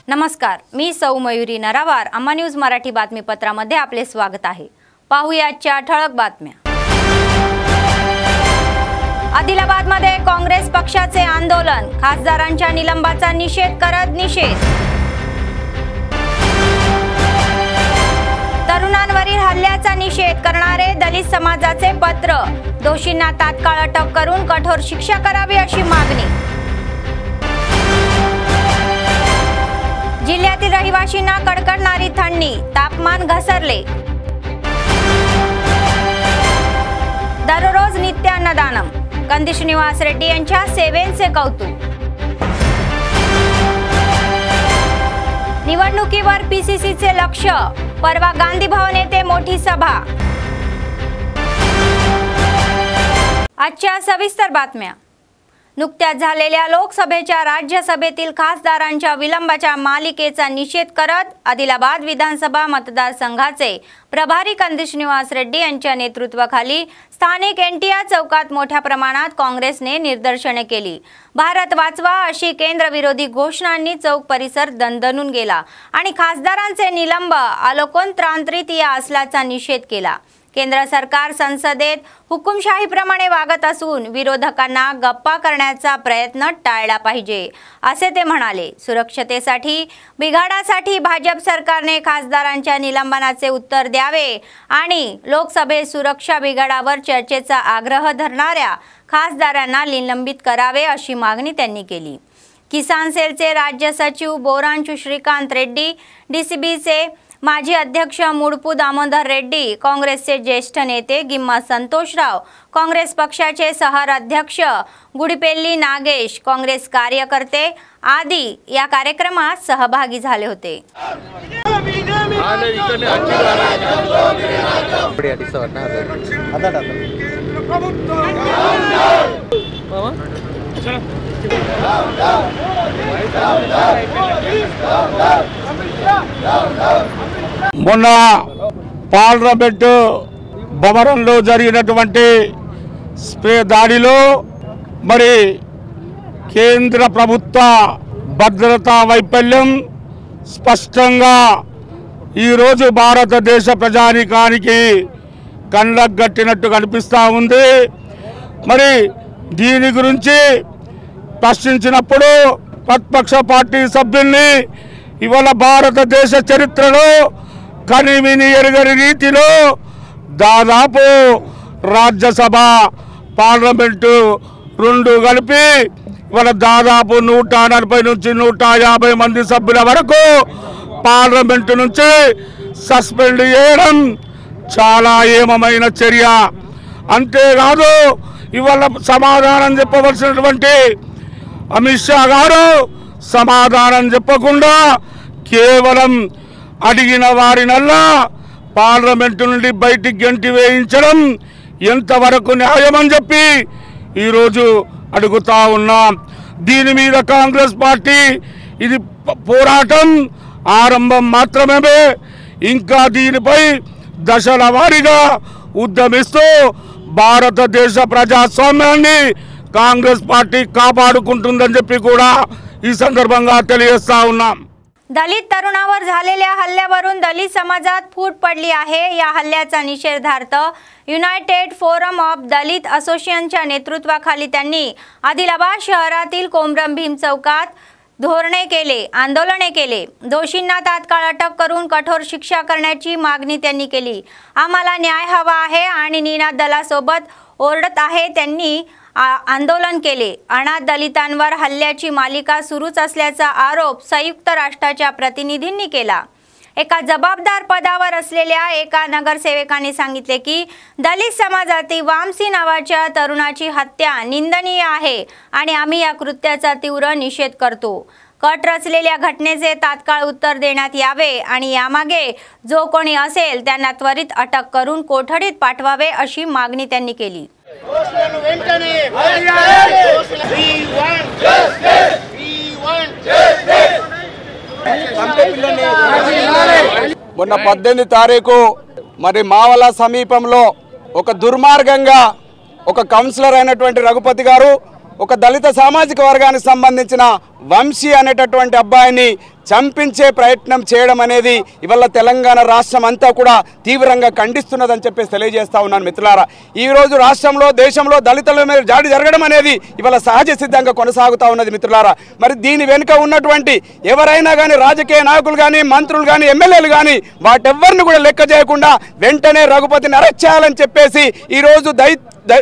नमस्कार, मी सौ मयुरी नरावार। अम्मा न्यूज मराठी बातमीपत्रामध्ये आपले स्वागत आहे। पाहूया आजच्या ठळक बातम्या। आदिलाबादमध्ये काँग्रेस पक्षाचे आंदोलन, खासदारांच्या निलंबनाचा निषेध करत निषेध। तरुणांवरील हल्ल्याचा निषेध करणारे दलित समाजाचे पत्र, दोषींना तात्काळ अटक करून कठोर शिक्षा करावी अशी मागणी। जिल्ह्यातील रहिवाशांना कडकडणारी थंडी, तापमान घसरले। दररोज नित्य अन्नदानम, कंदी श्रीनिवास रेड्डी यांच्या सेवेचे कौतुक। निवडणुकीवर पीसीसीचे लक्ष, परवा गांधी भवन येथे मोठी सभा। आजच्या सविस्तर बातम्या। नुकत्याच झालेल्या लोकसभेच्या राज्यसभेतील खासदारांच्या विलंबाच्या मालिकेचा निषेध करत आदिलाबाद विधानसभा मतदारसंघाचे प्रभारी कंदी श्रीनिवास रेड्डी यांच्या नेतृत्वाखाली स्थानिक एनटीआर चौकात मोठ्या प्रमाणात काँग्रेसने निदर्शने केली। भारत वाचवा अशी केंद्र विरोधी घोषणांनी चौक परिसर दणदणून गेला आणि खासदारांचे निलंब आलोकनतांत्रित या असल्याचा निषेध केला। केंद्र सरकार संसदेत हुकुमशाहीप्रमाणे वागत असून विरोधकांना गप्पा करण्याचा प्रयत्न टाळला पाहिजे असे ते म्हणाले। सुरक्षतेसाठी बिघाडासाठी भाजप सरकारने खासदारांच्या निलंबनाचे उत्तर द्यावे आणि लोकसभेत सुरक्षा बिघाडावर चर्चेचा आग्रह धरणाऱ्या खासदारांना निलंबित करावे अशी मागणी त्यांनी केली। किसान सेलचे राज्य सचिव बोरांचू श्रीकांत रेड्डी, डीसीबीचे माजी अध्यक्ष मुडपू दामोदर रेड्डी, काँग्रेसचे ज्येष्ठ नेते गिम्मा संतोषराव, काँग्रेस पक्षाचे शहर अध्यक्ष गुडीपेल्ली नागेश, काँग्रेस कार्यकर्ते आदी या कार्यक्रमात सहभागी झाले होते। మొన్న పార్లమెంటు భవనంలో జరిగినటువంటి స్ప్రే దాడిలో మరి కేంద్ర ప్రభుత్వ భద్రతా వైఫల్యం స్పష్టంగా ఈరోజు భారతదేశ ప్రజానీకానికి కళ్ళకు గట్టినట్టు కనిపిస్తూ ఉంది। మరి దీని గురించి ప్రశ్నించినప్పుడు ప్రతిపక్ష పార్టీ సభ్యుల్ని ఇవాళ భారతదేశ చరిత్రలో కనివిని ఎరుగని రీతిలో దాదాపు రాజ్యసభ పార్లమెంటు రెండు కలిపి ఇవాళ దాదాపు 140 నుంచి 150 మంది సభ్యుల వరకు పార్లమెంటు నుంచి సస్పెండ్ చేయడం చాలా ఏమమైన చర్య। అంతేకాదు ఇవాళ సమాధానం చెప్పవలసినటువంటి అమిత్ షా గారు సమాధానం చెప్పకుండా కేవలం అడిగిన వారినల్లా పార్లమెంటు నుండి బయటికి గంటి వేయించడం ఎంతవరకు న్యాయమని చెప్పి ఈరోజు అడుగుతా ఉన్నాం। దీని మీద కాంగ్రెస్ పార్టీ ఇది పోరాటం ఆరంభం మాత్రమే, ఇంకా దీనిపై దశల వారీగా ఉద్యమిస్తూ భారతదేశ ప్రజాస్వామ్యాన్ని కాంగ్రెస్ పార్టీ కాపాడుకుంటుందని చెప్పి కూడా ఈ సందర్భంగా తెలియజేస్తా ఉన్నాం। दलित तरुणावर झालेल्या हल्ल्यावरून दलित समाजात फूट पडली आहे। या हल्ल्याचा निषेधार्थ युनायटेड फोरम ऑफ दलित असोसिएशनच्या नेतृत्वाखाली त्यांनी आदिलाबाद शहरातील कोमरम भीम चौकात धोरणे केले, आंदोलने केले। दोषींना तात्काळ अटक करून कठोर शिक्षा करण्याची मागणी त्यांनी केली। आम्हाला न्याय हवा आहे आणि निनाद दलासोबत ओरडत आहे त्यांनी आंदोलन केले। अनाथ दलितांवर हल्ल्याची मालिका सुरूच असल्याचा आरोप संयुक्त राष्ट्राच्या प्रतिनिधींनी केला। एका जबाबदार पदावर असलेल्या एका नगरसेवकाने सांगितले की दलित समाजातील वामसी नावाच्या तरुणाची हत्या निंदनीय आहे आणि आम्ही या कृत्याचा तीव्र निषेध करतो। कट रचलेल्या घटनेचे तात्काळ उत्तर देण्यात यावे आणि यामागे जो कोणी असेल त्यांना त्वरित अटक करून कोठडीत पाठवावे अशी मागणी त्यांनी केली। మొన్న 18 తారీఖు మరి మావల సమీపంలో ఒక దుర్మార్గంగా ఒక కౌన్సిలర్ అయినటువంటి రఘుపతి గారు ఒక దళిత సామాజిక వర్గానికి సంబంధించిన వంశీ అనేటటువంటి అబ్బాయిని చంపించే ప్రయత్నం చేయడం అనేది ఇవాళ తెలంగాణ రాష్ట్రం అంతా కూడా తీవ్రంగా ఖండిస్తున్నదని చెప్పేసి తెలియజేస్తా ఉన్నాను మిత్రులారా. ఈరోజు రాష్ట్రంలో దేశంలో దళితుల మీద దాడి జరగడం అనేది ఇవాళ సహజ సిద్ధంగా కొనసాగుతూ ఉన్నది మిత్రులారా. మరి దీని వెనుక ఉన్నటువంటి ఎవరైనా కానీ రాజకీయ నాయకులు కానీ మంత్రులు కానీ ఎమ్మెల్యేలు కానీ వాటెవ్వరిని కూడా లెక్క చేయకుండా వెంటనే రఘుపతిని అరెస్ట్ చేయాలని చెప్పేసి ఈరోజు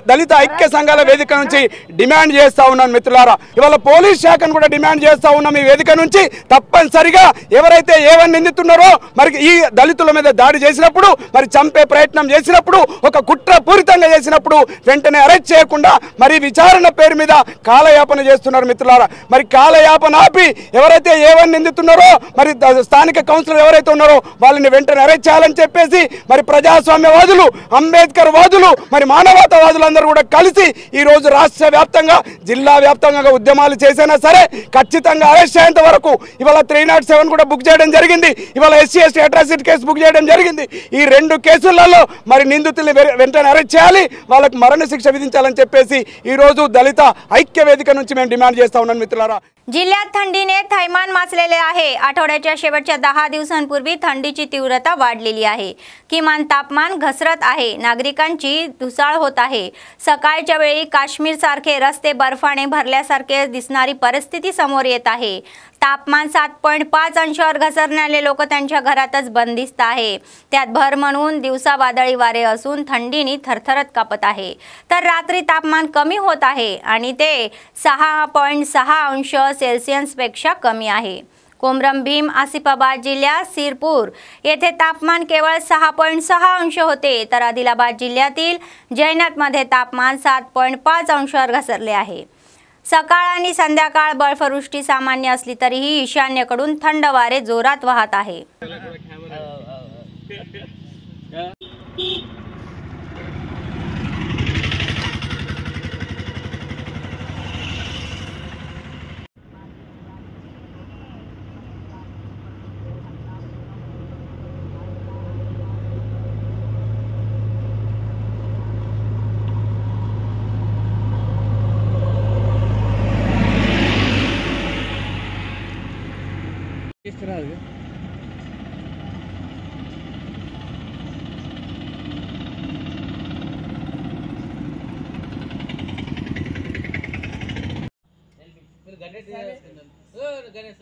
దళిత ఐక్య సంఘాల వేదిక నుంచి డిమాండ్ చేస్తూ ఉన్నాను మిత్రులారా. ఇవాళ పోలీస్ శాఖను కూడా డిమాండ్ చేస్తూ ఉన్నాం ఈ వేదిక నుంచి. తప్పనిసరిగా ఎవరైతే ఏవని నిందిస్తున్నారో మరి ఈ దళితుల మీద దాడి చేసినప్పుడు మరి చంపే ప్రయత్నం చేసినప్పుడు ఒక కుట్రపూరితంగా చేసినప్పుడు వెంటనే అరెస్ట్ చేయకుండా మరి విచారణ పేరు మీద కాలయాపన చేస్తున్నారు మిత్రులారా. మరి కాలయాపన ఆపి ఎవరైతే ఏవని నిందిస్తున్నారో మరి స్థానిక కౌన్సిలర్ ఎవరైతే ఉన్నారో వాళ్ళని వెంటనే అరెస్ట్ చేయాలని చెప్పేసి మరి ప్రజాస్వామ్యవాదులు, అంబేద్కర్ వాదులు, మరి మానవతావాదులు అందరూ కూడా కలిసి ఈ రోజు రాష్ట్ర వ్యాప్తంగా జిల్లా వ్యాప్తంగా ఉద్యమాలు చేసినా సరే ఖచ్చితంగా అరెస్ట్ అయ్యేంత వరకు ఇవాళ 307 కూడా బుక్ చేయడం జరిగింది. ఇవాళ SC/ST అట్రాసిటీ కేసు బుక్ చేయడం జరిగింది. ఈ 2 కేసులలో మరి निंदिతుల్ని వెంటనే అరెస్ట్ చేయాలి, వాళ్ళకి मरण शिक्षा విధించాలని చెప్పేసి ఈ రోజు దళిత ఐక్య వేదిక నుంచి మేము డిమాండ్ చేస్తా ఉన్నాం मित्रांनो. जिल्ह्यात थंडीने थैमान मासलेले आहे. आठवड्याच्या शेवटच्या 10 दिवसांपूर्वी थंडीची तीव्रता वाढलेली आहे. किमान तापमान घसरत आहे. नागरिकांची धुसाळ होत आहे. सकाळच्या वेळी काश्मीर सारखे रस्ते बर्फाने भरल्यासारखे दिसणारी परिस्थिती समोर येत आहे. तापमान 7.5 अंशावर घसरणारे लोक त्यांच्या घरातच बंदिस्त आहे. त्यात भर म्हणून दिवसा वादळी वारे असून थंडीने थरथरत कापत आहे. तर रात्री तापमान कमी होत आहे आणि ते 6.6 अंश सेल्सियस पेक्षा कमी आहे. कोमरम भीम आसिफाबाद जिल्ह्यात सिरपूर येथे तापमान केवळ 6.6 अंश होते, तर आदिलाबाद जिल्ह्यातील जैनतमध्ये तापमान 7.5 अंशावर घसरले आहे. सकाळ आणि संध्याकाळ बर्फवृष्टी सामान्य असली तरीही ईशान्येकडून थंड वारे जोरात वाहत आहे. किस तरह है? गणेश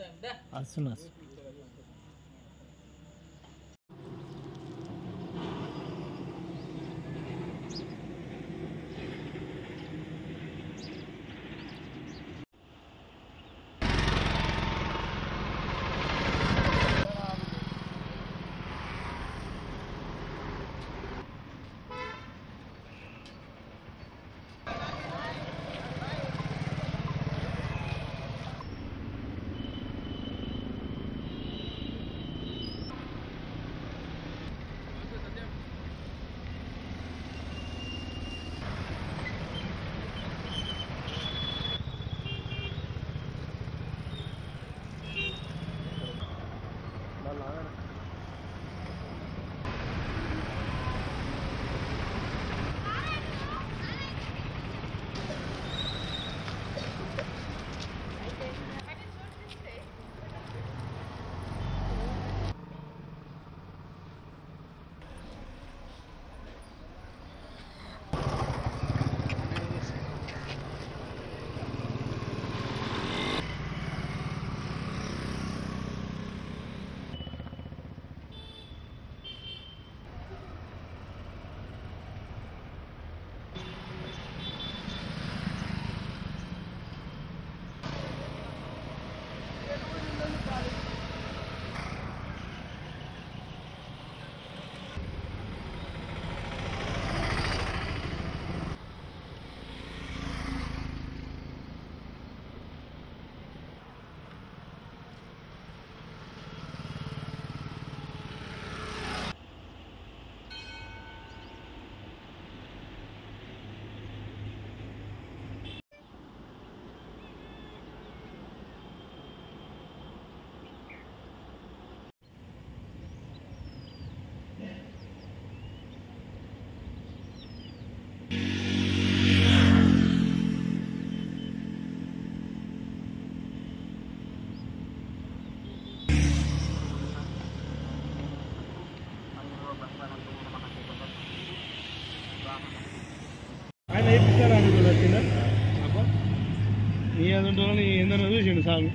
చూసిండు సాగు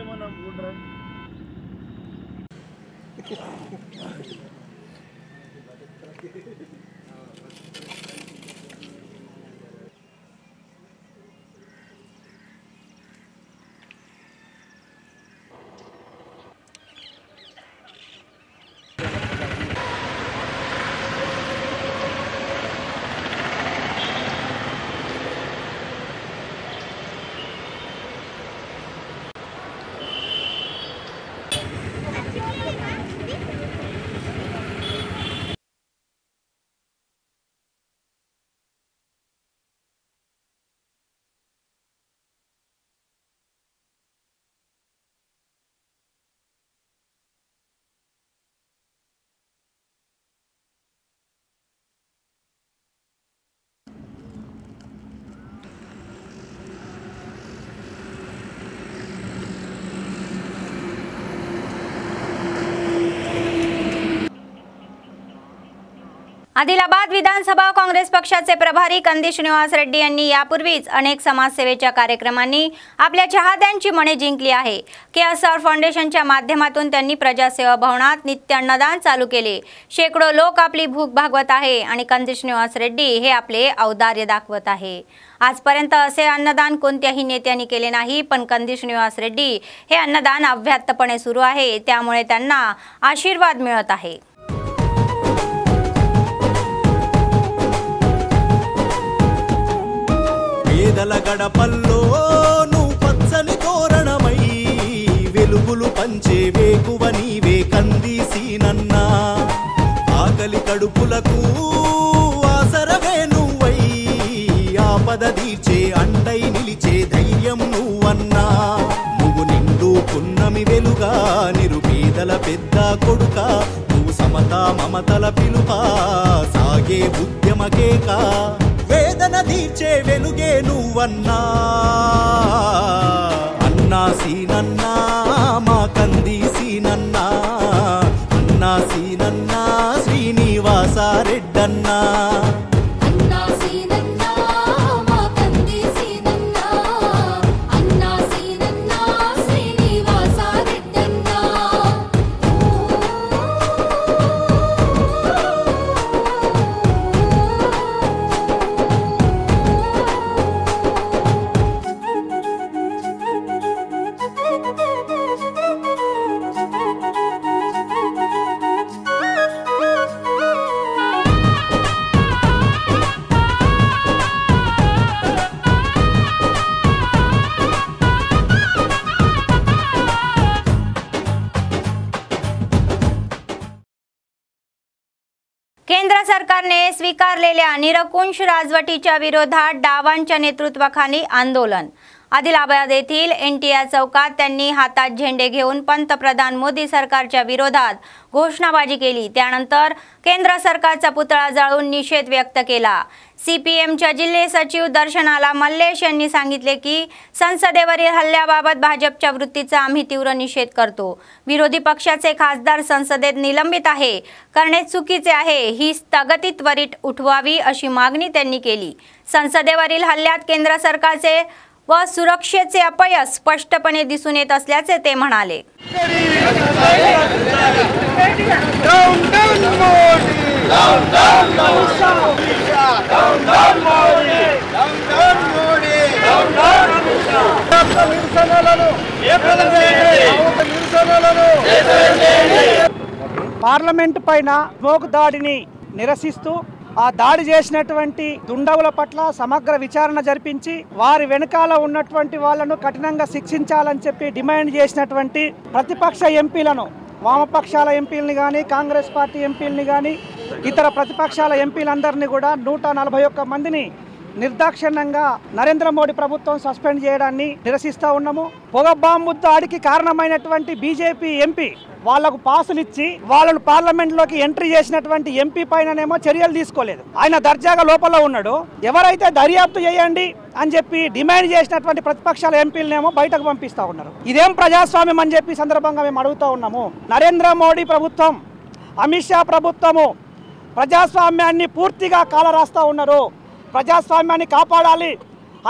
ఏమన్నా అనుకుంటారా आदिलाबाद विधानसभा काँग्रेस पक्षाचे प्रभारी कंदी श्रीनिवास रेड्डी यांनी यापूर्वीच अनेक समाजसेवेच्या कार्यक्रमांनी आपल्या चाहत्यांची मने जिंकली आहे। केएसआर फाउंडेशनच्या माध्यमातून त्यांनी प्रजासेवा भवनात नित्य अन्नदान चालू केले। शेकडो लोक आपली भूक भागवत आहे आणि कंदी श्रीनिवास रेड्डी हे आपले औदार्य दाखवत आहे। आजपर्यंत असे अन्नदान कोणत्याही नेत्यांनी केले नाही, पण कंदी श्रीनिवास रेड्डी हे अन्नदान अव्याहतपणे सुरू आहे, त्यामुळे त्यांना आशीर्वाद मिळत आहे। పేదల గడపల్లో నువ్వు పచ్చని తోరణమై వెలుగులు పంచే వేకువ నీవే కందిసీనన్నా ఆకలి కడుపులకు ఆసరవే నువ్వై ఆపద తీర్చే అండై నిలిచే ధైర్యం నువ్వన్నా నువ్వు నిండు పున్నమి వెలుగా నిరుపేదల పెద్ద కొడుక నువ్వు సమతా మమతల పిలుపా సాగే ఉద్యమకేక వేదన తీర్చే వెలుగే నువ్వన్నా అన్నా సీనన్నా మా కంది సీనన్నా అన్నా సీనన్నా శ్రీనివాస రెడ్డన్నా केंद्र सरकारने स्वीकारलेल्या निरंकुश राजवटीच्या विरोधात डावांच्या नेतृत्वाखाली आंदोलन। आदिलाबाद येथील एनटीआर चौकात त्यांनी हातात झेंडे घेऊन पंतप्रधान मोदी सरकारच्या विरोधात घोषणाबाजी केली। त्यानंतर केंद्र सरकारचा पुतळा जाळून निषेध व्यक्त केला। सीपीएमच्या जिल्हा सचिव दर्शनाला मल्लेश यांनी सांगितले की संसदेवरील हल्ल्याबाबत भाजपच्या वृत्तीचा आम्ही तीव्र निषेध करतो। विरोधी पक्षाचे खासदार संसदेत निलंबित आहे करणे चुकीचे आहे, ही स्थगिती त्वरित उठवावी अशी मागणी त्यांनी केली। संसदेवरील हल्ल्यात केंद्र सरकारचे व सुरक्षेचे अपयश स्पष्टपणे दिसून येत असल्याचे ते म्हणाले। పార్లమెంట్ పైన స్మోక్ దాడిని నిరసిస్తూ ఆ దాడి చేసినటువంటి దుండగుల పట్ల సమగ్ర విచారణ జరిపించి వారి వెనకాల ఉన్నటువంటి వాళ్ళను కఠినంగా శిక్షించాలని చెప్పి డిమాండ్ చేసినటువంటి ప్రతిపక్ష ఎంపీలను, వామపక్షాల ఎంపీలని కానీ కాంగ్రెస్ పార్టీ ఎంపీలని కానీ ఇతర ప్రతిపక్షాల ఎంపీలందరినీ కూడా 141 మందిని నిర్దాక్షిణ్యంగా నరేంద్ర మోడీ ప్రభుత్వం సస్పెండ్ చేయడాన్ని నిరసిస్తూ ఉన్నాము। పొగ బాంబు దాడికి కారణమైనటువంటి బీజేపీ ఎంపీ వాళ్లకు పాసులు ఇచ్చి వాళ్ళను పార్లమెంట్లోకి ఎంట్రీ చేసినటువంటి ఎంపీ పైననేమో చర్యలు తీసుకోలేదు. ఆయన దర్జాగా లోపల ఉన్నాడు. ఎవరైతే దర్యాప్తు చేయండి అని చెప్పి డిమాండ్ చేసినటువంటి ప్రతిపక్షాల ఎంపీలనేమో బయటకు పంపిస్తా ఉన్నారు. ఇదేం ప్రజాస్వామ్యం అని చెప్పి సందర్భంగా మేము అడుగుతా ఉన్నాము. నరేంద్ర మోడీ ప్రభుత్వం, అమిత్ షా ప్రభుత్వము ప్రజాస్వామ్యాన్ని పూర్తిగా కాలరాస్తా ఉన్నారు. ప్రజాస్వామ్యాన్ని కాపాడాలి.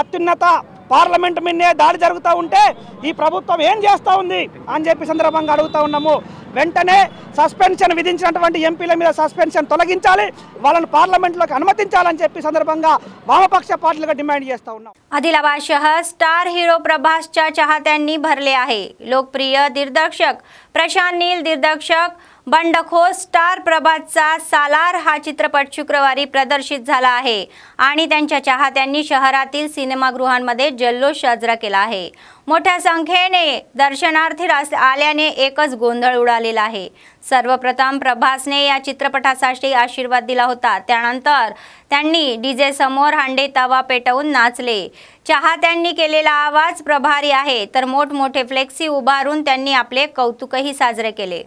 అత్యున్నత పార్లమెంట్ మీదే దాడి జరుగుతూ ఉంటే ఈ ప్రభుత్వం ఏం చేస్తూ ఉంది అని చెప్పి సందర్భంగా అడుగుతా ఉన్నాము. వెంటనే సస్పెన్షన్ విధించినటువంటి ఎంపీల మీద సస్పెన్షన్ తొలగించాలి, వాళ్ళను పార్లమెంట్లోకి అనుమతించాలని చెప్పి సందర్భంగా वामपक्ष पार्टीला डिमांड చేస్తా ఉన్నాం. आदिलाबाद शहर स्टार हिरो प्रभासच्या चाहत्यांनी भरले आहे. लोकप्रिय दिग्दर्शक प्रशांत नील दिग्दर्शक बंडखोर स्टार प्रभासचा सालार हा चित्रपट शुक्रवारी प्रदर्शित झाला आहे आणि त्यांच्या चाहत्यांनी शहरातील सिनेमागृहांमध्ये जल्लोष साजरा केला आहे. मोठ्या संख्येने दर्शनार्थी आल्याने एकच गोंधळ उडालेला आहे. सर्वप्रथम प्रभासने या चित्रपटासाठी आशीर्वाद दिला होता. त्यानंतर त्यांनी डीजे समोर हांडे तवा पेटवून नाचले. चाहत्यांनी केलेला आवाज प्रभारी आहे तर मोठमोठे फ्लेक्सी उभारून त्यांनी आपले कौतुकही साजरे केले.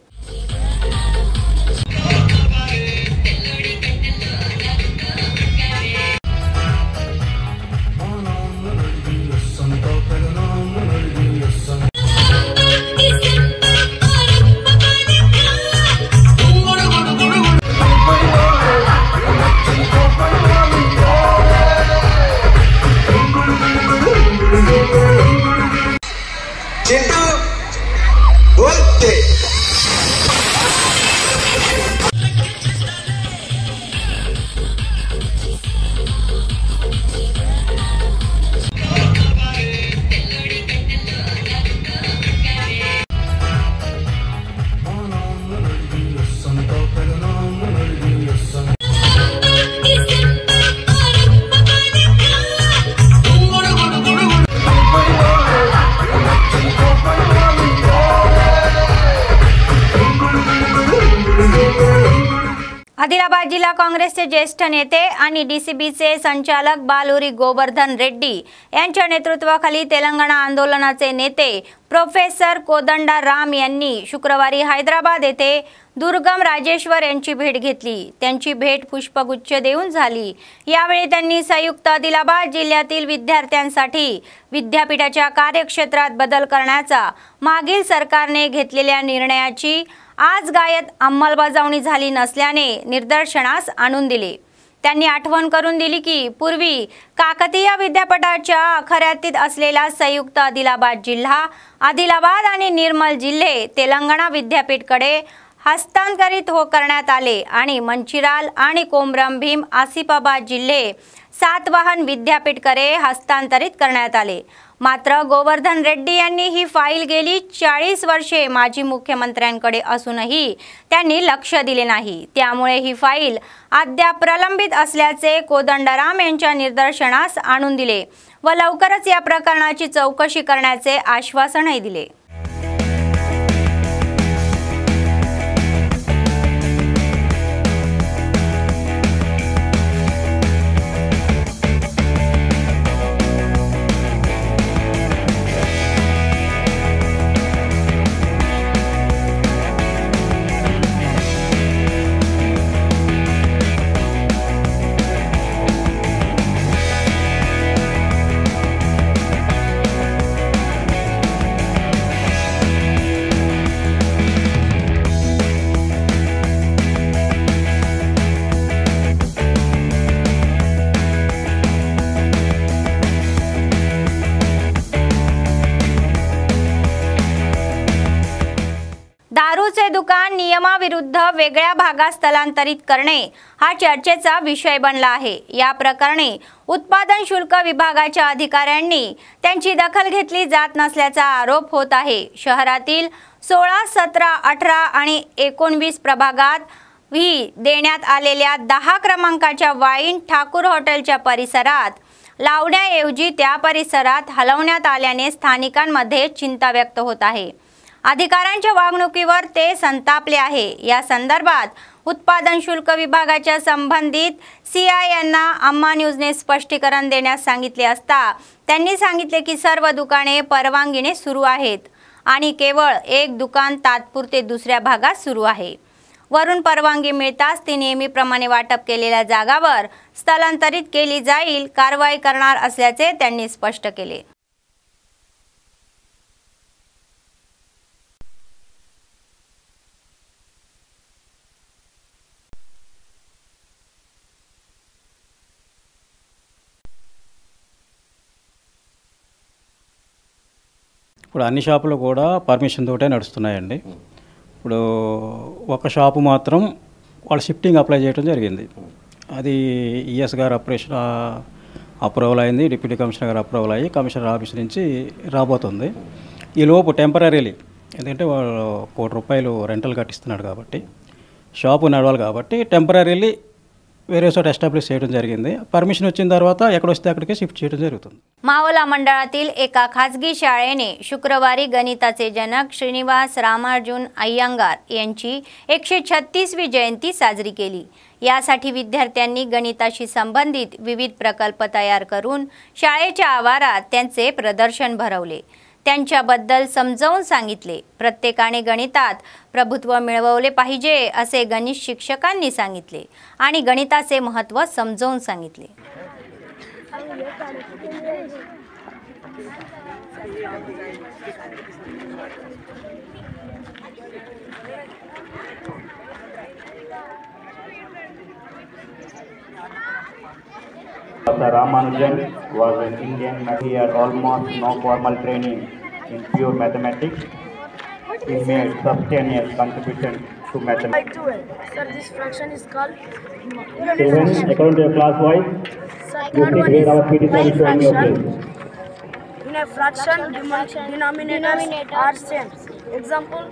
आदिलाबाद जिल्हा काँग्रेसचे ज्येष्ठ नेते आणि डीसीबीचे संचालक बालूरी गोवर्धन रेड्डी यांच्या नेतृत्वाखाली तेलंगणा आंदोलनाचे नेते प्रोफेसर कोदंडराम यांनी शुक्रवारी हैदराबाद येथे दुर्गम राजेश्वर यांची भेट घेतली. त्यांची भेट पुष्पगुच्छ देऊन झाली. यावेळी त्यांनी संयुक्त आदिलाबाद जिल्ह्यातील विद्यार्थ्यांसाठी विद्यापीठाच्या कार्यक्षेत्रात बदल करण्याचा मागील सरकारने घेतलेल्या निर्णयाची आजगायत अंमलबजावणी झाली नसल्याने निदर्शनास आणून दिले. त्यांनी आठवण करून दिली की पूर्वी काकतीय विद्यापीठाच्या आखऱ्यातीत असलेला संयुक्त आदिलाबाद जिल्हा आदिलाबाद आणि निर्मल जिल्हे तेलंगणा विद्यापीठाकडे हस्तांतरित करण्यात आले आणि मंचिराल आणि कोमरम भीम आसिफाबाद जिल्हे सातवाहन विद्यापीठाकडे हस्तांतरित करण्यात आले. मात्र गोवर्धन रेड्डी यांनी ही फाईल गेली 40 वर्षे माजी मुख्यमंत्र्यांकडे असूनही त्यांनी लक्ष दिले नाही. त्यामुळे ही फाईल अद्याप प्रलंबित असल्याचे कोदंडराम यांच्या निदर्शनास आणून दिले व लवकरच या प्रकरणाची चौकशी करण्याचे आश्वासनही दिले. दारूचे दुकान नियमाविरुद्ध वेगळ्या भागात स्थलांतरित करणे हा चर्चेचा विषय बनला आहे. या प्रकरणी उत्पादन शुल्क विभागाच्या अधिकाऱ्यांनी त्यांची दखल घेतली जात नसल्याचा आरोप होत आहे. शहरातील 16, 17, 18 आणि 19 प्रभागात देण्यात आलेल्या 10 क्रमांकाच्या वाईन ठाकूर हॉटेलच्या परिसरात लावण्याऐवजी त्या परिसरात हलवण्यात आल्याने स्थानिकांमध्ये चिंता व्यक्त होत आहे. अधिकाऱ्यांच्या वागणुकीवर ते संतापले आहे. या संदर्भात उत्पादन शुल्क विभागाच्या संबंधित सीआय यांना अम्मा न्यूजने स्पष्टीकरण देण्यास सांगितले असता त्यांनी सांगितले की सर्व दुकाने परवानगीने सुरू आहेत. आणि केवळ एक दुकान तात्पुरते दुसऱ्या भागात सुरू आहे. वरून परवानगी मिळताच ती नेहमीप्रमाणे वाटप केलेल्या जागावर स्थलांतरित केली जाईल, कारवाई करणार असल्याचे त्यांनी स्पष्ट केले. ఇప్పుడు అన్ని షాపులు కూడా పర్మిషన్ తోటే నడుస్తున్నాయండి. ఇప్పుడు ఒక షాపు మాత్రం వాళ్ళు షిఫ్టింగ్ అప్లై చేయడం జరిగింది. అది ఈఎస్ గారు అప్రూవల్ అయింది, డిప్యూటీ కమిషనర్ గారు అప్రూవల్ అయ్యి కమిషనర్ ఆఫీస్ నుంచి రాబోతుంది. ఈ లోపు టెంపరీలీ ఎందుకంటే వాళ్ళు ₹1 రెంటల్ కట్టిస్తున్నాడు కాబట్టి షాపు నడవాలి కాబట్టి టెంపరీలీ వేరే చోట ఎస్టాబ్లిష్ చేయడం జరిగింది. పర్మిషన్ వచ్చిన తర్వాత ఎక్కడొస్తే अక్కడికే शिफ्ट చేయడం జరుగుతుంది. मावला मंडळातील एका खासगी शाळेने शुक्रवारी गणिताचे जनक श्रीनिवास रामार्जुन अय्यंगार यांची 136वी जयंती साजरी केली. यासाठी विद्यार्थ्यांनी गणिताशी संबंधित विविध प्रकल्प तयार करून शाळेच्या आवारात त्यांचे प्रदर्शन भरवले. त्यांच्याबद्दल समजावून सांगितले. प्रत्येकाने गणितात प्रभुत्व मिळवले पाहिजे असे गणित शिक्षकांनी सांगितले आणि गणिताचे महत्त्व समजावून सांगितले. Ramanujan was an Indian math. He had almost no formal training in pure mathematics. He made substantial contribution to mathematics. Sir, this fraction is called Even according to your class wise, you see where our PT sir is showing your place. in a fraction, denominators are same. Example,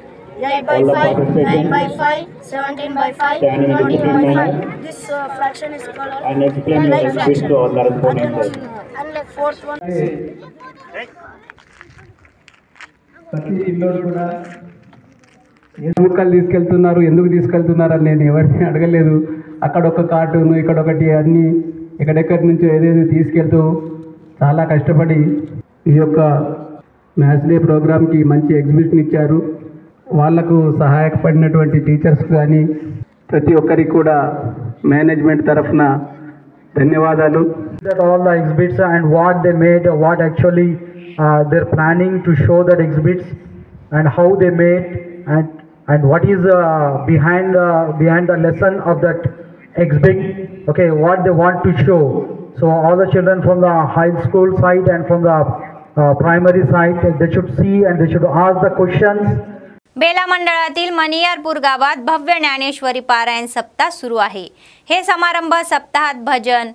8 by All the 5, participation 9 by 5, 17 by 5, Stand in 20 by discipline 5. manner. This fraction is called And explain your like exhibits fraction. to all the respondents. And the fourth one. ప్రతి పిల్లోడు కూడా ఎందుకు తీసుకెళ్తున్నారు అని నేను ఎవరిని అడగలేదు. అక్కడ ఒక కార్టూను, ఇక్కడ ఒకటి అన్నీ ఎక్కడెక్కడి నుంచో ఏదేదో తీసుకెళ్తూ చాలా కష్టపడి ఈ యొక్క మ్యాథ్స్ డే ప్రోగ్రామ్కి మంచి ఎగ్జిబిషన్ ఇచ్చారు. వాళ్లకు సహాయపడినటువంటి టీచర్స్ కానీ ప్రతి ఒక్కరికి కూడా మేనేజ్మెంట్ తరఫున ధన్యవాదాలు. All the exhibits and what they made, what actually they're planning to show that exhibits and how they made and what is behind the lesson of that exhibit. Okay, what they want to show. So all the children from the high school side and from the primary side, they should see and they should ask the questions. Bela मंडळातील मणियारपूर गावात भव्य ज्ञानेश्वरी पारायण सप्ताह सुरू आहे. हे समारंभ सप्ताहात भजन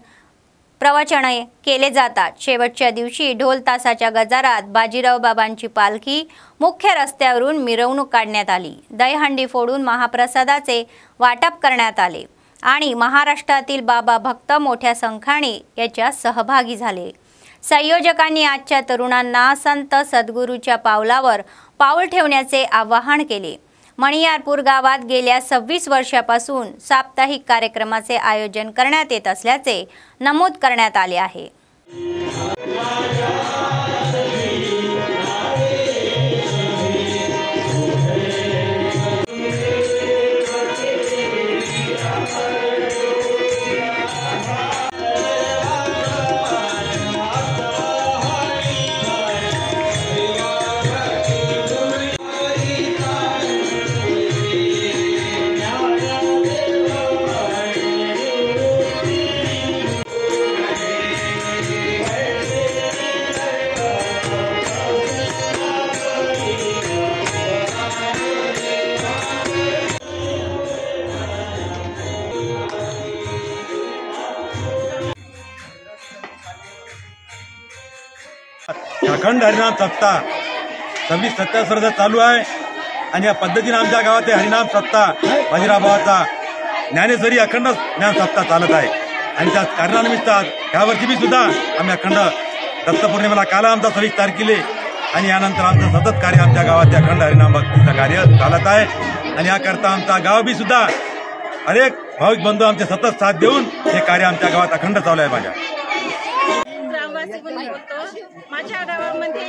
प्रवचने केले जातात. शेवटच्या दिवशी ढोल तासाच्या गजारात बाजीराव बाबांची पालखी मुख्य रस्त्यावरून मिरवणूक काढण्यात आली. दहीहंडी फोडून महाप्रसादाचे वाटप करण्यात आले आणि महाराष्ट्रातील बाबा भक्त मोठ्या संख्येने याच्यात सहभागी झाले. संयोजकांनी आजच्या तरुणांना संत सद्गुरूच्या पावलावर पाऊल ठेवण्याचे आवाहन केले. मणियारपूर गावात गेल्या 26 वर्षापासून साप्ताहिक कार्यक्रमाचे आयोजन करण्यात येत असल्याचे नमूद करण्यात आले आहे. अखंड हरिनाम सप्ताह 26-27 वर्ष चालू आहे आणि या पद्धतीने आमच्या गावात हरिनाम सप्ताह बाजीरावाचा ज्ञानेश्वरी अखंड ज्ञान सप्ताह चालत आहे. आणि त्या कारणानिमित्त यावर्षी मी सुद्धा आम्ही अखंड दत्तपौर्णिमेला काल आमचा 26 तारखेला आणि यानंतर आमचं सतत कार्य आमच्या गावात अखंड हरिनाम भक्तीचं कार्य चालत आहे. आणि याकरता आमचा गाव बी सुद्धा अनेक भाविक बंधू आमचे सतत साथ देऊन हे कार्य आमच्या गावात अखंड चालू आहे. माझ्या माझ्या गावामध्ये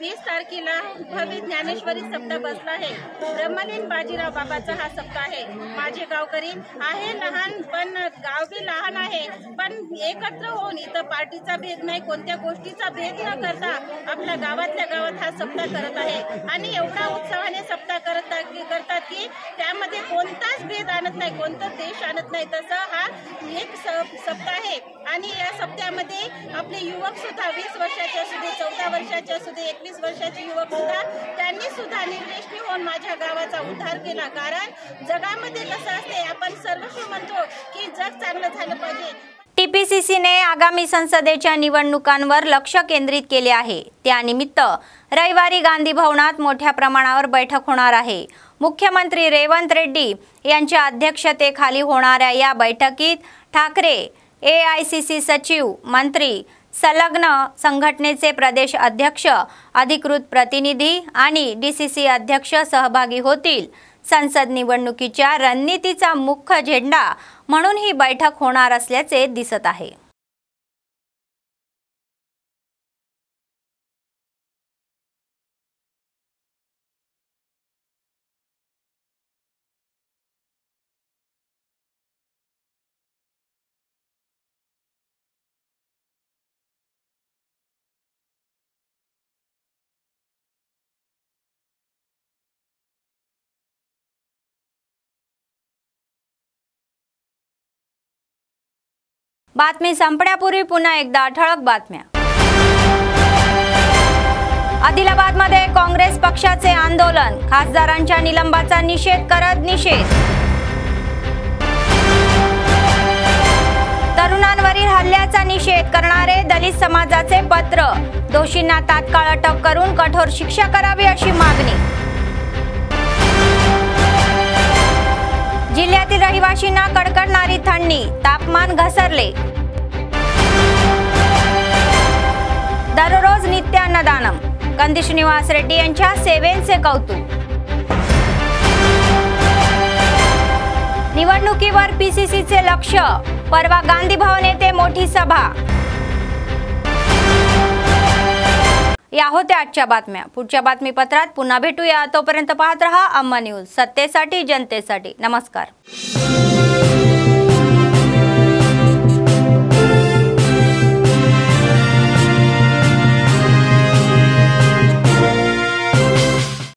20 तारखेला भव्य ज्ञानेश्वरी सप्ताह बसला आहे. ब्रह्मलीन बाजीराव बाबाचा हा सप्ताह आहे. माझे गावकरी आहे लहान, पण गाव बी लहान आहे, पण एकत्र होऊन इथं पार्टीचा भेद नाही, कोणत्या गोष्टीचा भेद न करता आपल्या गावातल्या गावात हा सप्ताह करत आहे. आणि एवढा उत्साहाने सप्ताह करतात की त्यामध्ये कोणताच भेद आणत नाही, कोणता देश आणत नाही. तसं हा एक सप्ताह आहे. आणि या सप्ताहामध्ये आपले युवक सुद्धा 20 वर्षाचे असू दे, 14 वर्षाचे असू दे, 21 वर्षाचे युवक सुद्धा त्यांनी सुद्धा निर्देशनी होऊन माझ्या गावाचा उद्धार केला. कारण जगामध्ये कसं असते, आपण सर्वस्व म्हणतो की जग चांगलं झालं पाहिजे. टीपीसीसीने आगामी संसदेच्या निवडणुकांवर लक्ष केंद्रित केले आहे. त्यानिमित्त रविवारी गांधी भवनात मोठ्या प्रमाणावर बैठक होणार आहे. मुख्यमंत्री रेवंत रेड्डी यांच्या अध्यक्षतेखाली होणाऱ्या या बैठकीत ठाकरे, AICC सचिव, मंत्री, संलग्न संघटनेचे प्रदेश अध्यक्ष, अधिकृत प्रतिनिधी आणि DCC अध्यक्ष सहभागी होतील. संसद निवडणुकीच्या रणनीतीचा मुख्य झेंडा म्हणून ही बैठक होणार असल्याचे दिसत आहे. बातमी संपण्यापूर्वी पुन्हा एकदा ठळक बातम्या. आदिलाबादमध्ये काँग्रेस पक्षाचे आंदोलन, खासदारांच्या निलंबाचा निषेध करत निषेध. तरुणांवरील हल्ल्याचा निषेध करणारे दलित समाजाचे पत्र, दोषींना तात्काळ अटक करून कठोर शिक्षा करावी अशी मागणी. जिल्ह्यातील रहिवाशींना कडकडणारी थंडी, तापमान घसरले. दररोज नित्य अन्नदानम, कंदी श्रीनिवास रेड्डी यांच्या सेवेचे कौतुक. निवडणुकीवर PCCचे लक्ष, परवा गांधी भवन येथे मोठी सभा. या होत्या आजच्या बातम्या. पुढच्या बातमीपत्रात पुन्हा भेटूया. तोपर्यंत पाहत रहा अम्मा न्यूज, सत्तेसाठी जनतेसाठी. नमस्कार.